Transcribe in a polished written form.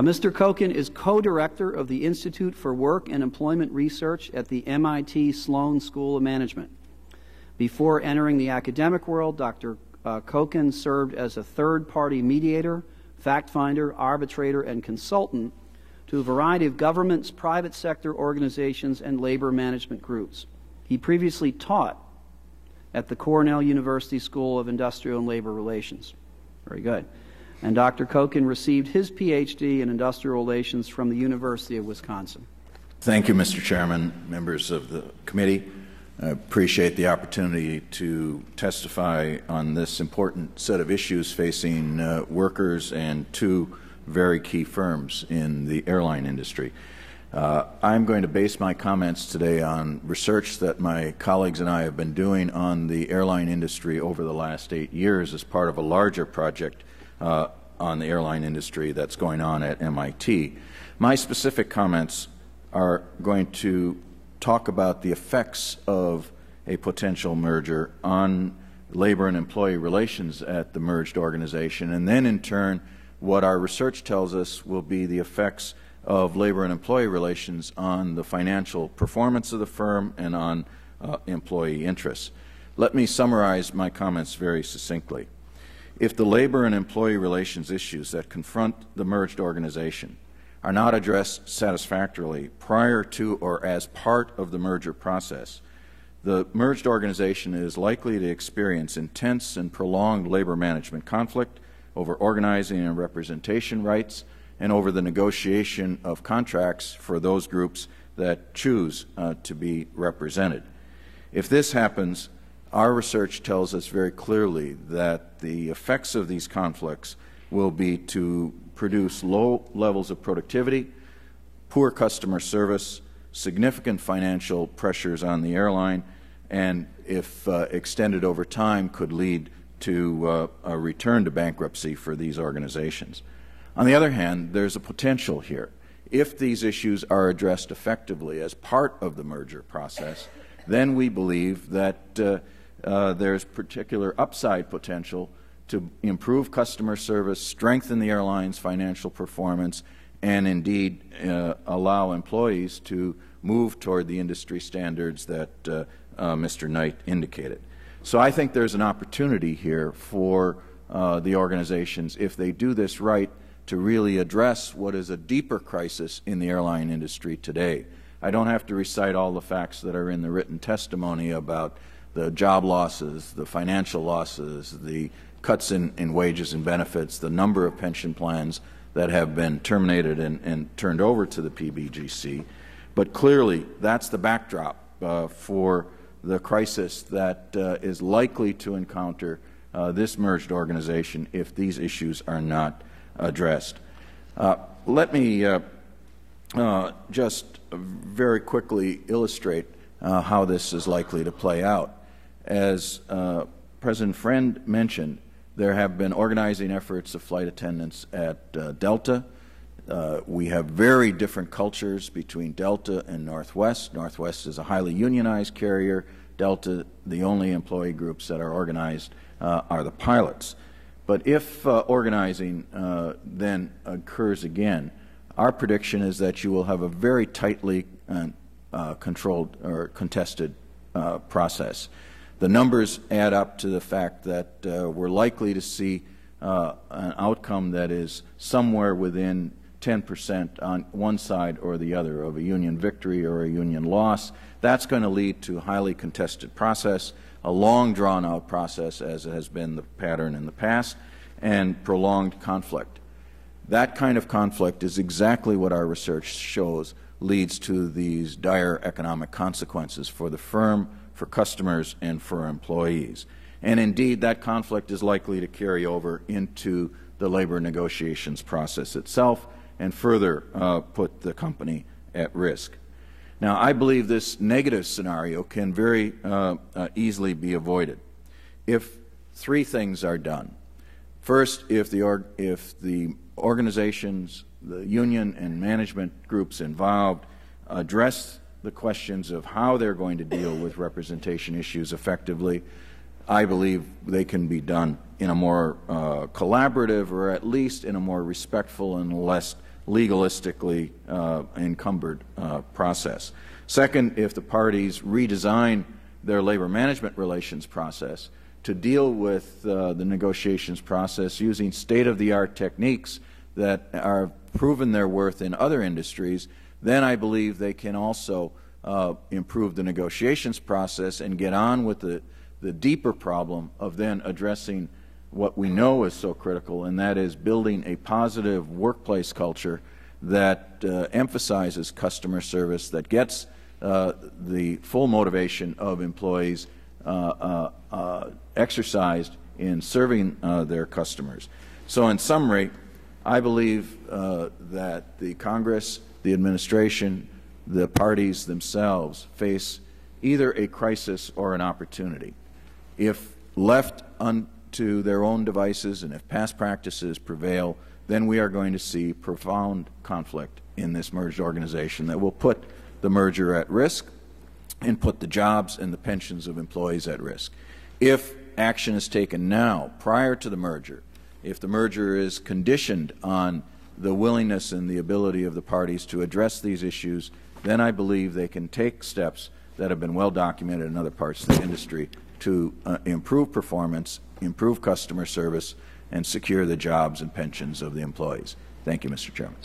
Mr. Kochan is co-director of the Institute for Work and Employment Research at the MIT Sloan School of Management. Before entering the academic world, Dr. Kochan served as a third-party mediator, fact-finder, arbitrator, and consultant to a variety of governments, private sector organizations, and labor management groups. He previously taught at the Cornell University School of Industrial and Labor Relations. Very good. And Dr. Kochan received his Ph.D. in Industrial Relations from the University of Wisconsin. Thank you, Mr. Chairman, members of the committee. I appreciate the opportunity to testify on this important set of issues facing workers and two very key firms in the airline industry. I'm going to base my comments today on research that my colleagues and I have been doing on the airline industry over the last 8 years as part of a larger project on the airline industry that's going on at MIT. My specific comments are going to talk about the effects of a potential merger on labor and employee relations at the merged organization, and then in turn what our research tells us will be the effects of labor and employee relations on the financial performance of the firm and on employee interests. Let me summarize my comments very succinctly. If the labor and employee relations issues that confront the merged organization are not addressed satisfactorily prior to or as part of the merger process, the merged organization is likely to experience intense and prolonged labor management conflict over organizing and representation rights and over the negotiation of contracts for those groups that choose to be represented. If this happens, our research tells us very clearly that the effects of these conflicts will be to produce low levels of productivity, poor customer service, significant financial pressures on the airline, and if extended over time could lead to a return to bankruptcy for these organizations. On the other hand, there's a potential here. If these issues are addressed effectively as part of the merger process, then we believe that there's particular upside potential to improve customer service, strengthen the airline's financial performance, and indeed allow employees to move toward the industry standards that Mr. Knight indicated. So I think there's an opportunity here for the organizations, if they do this right, to really address what is a deeper crisis in the airline industry today. I don't have to recite all the facts that are in the written testimony about the job losses, the financial losses, the cuts in wages and benefits, the number of pension plans that have been terminated and turned over to the PBGC. But clearly, that's the backdrop for the crisis that is likely to encounter this merged organization if these issues are not addressed. Let me just very quickly illustrate how this is likely to play out. As President Friend mentioned, there have been organizing efforts of flight attendants at Delta. We have very different cultures between Delta and Northwest. Northwest is a highly unionized carrier. Delta, the only employee groups that are organized are the pilots. But if organizing then occurs again, our prediction is that you will have a very tightly controlled or contested process. The numbers add up to the fact that we're likely to see an outcome that is somewhere within 10% on one side or the other of a union victory or a union loss. That's going to lead to a highly contested process, a long drawn-out process, as has been the pattern in the past, and prolonged conflict. That kind of conflict is exactly what our research shows leads to these dire economic consequences for the firm, for customers, and for employees. And indeed, that conflict is likely to carry over into the labor negotiations process itself and further put the company at risk. Now, I believe this negative scenario can very easily be avoided if three things are done. First, if the organizations, the union and management groups involved address the questions of how they're going to deal with representation issues effectively, I believe they can be done in a more collaborative, or at least in a more respectful and less legalistically encumbered process. Second, if the parties redesign their labor management relations process to deal with the negotiations process using state-of-the-art techniques that are proven their worth in other industries, then I believe they can also improve the negotiations process and get on with the deeper problem of then addressing what we know is so critical, and that is building a positive workplace culture that emphasizes customer service, that gets the full motivation of employees exercised in serving their customers. So in summary, I believe that the Congress, the administration, the parties themselves face either a crisis or an opportunity. If left unto their own devices and if past practices prevail, then we are going to see profound conflict in this merged organization that will put the merger at risk and put the jobs and the pensions of employees at risk. If action is taken now, prior to the merger, if the merger is conditioned on the willingness and the ability of the parties to address these issues, then I believe they can take steps that have been well documented in other parts of the industry to improve performance, improve customer service, and secure the jobs and pensions of the employees. Thank you, Mr. Chairman.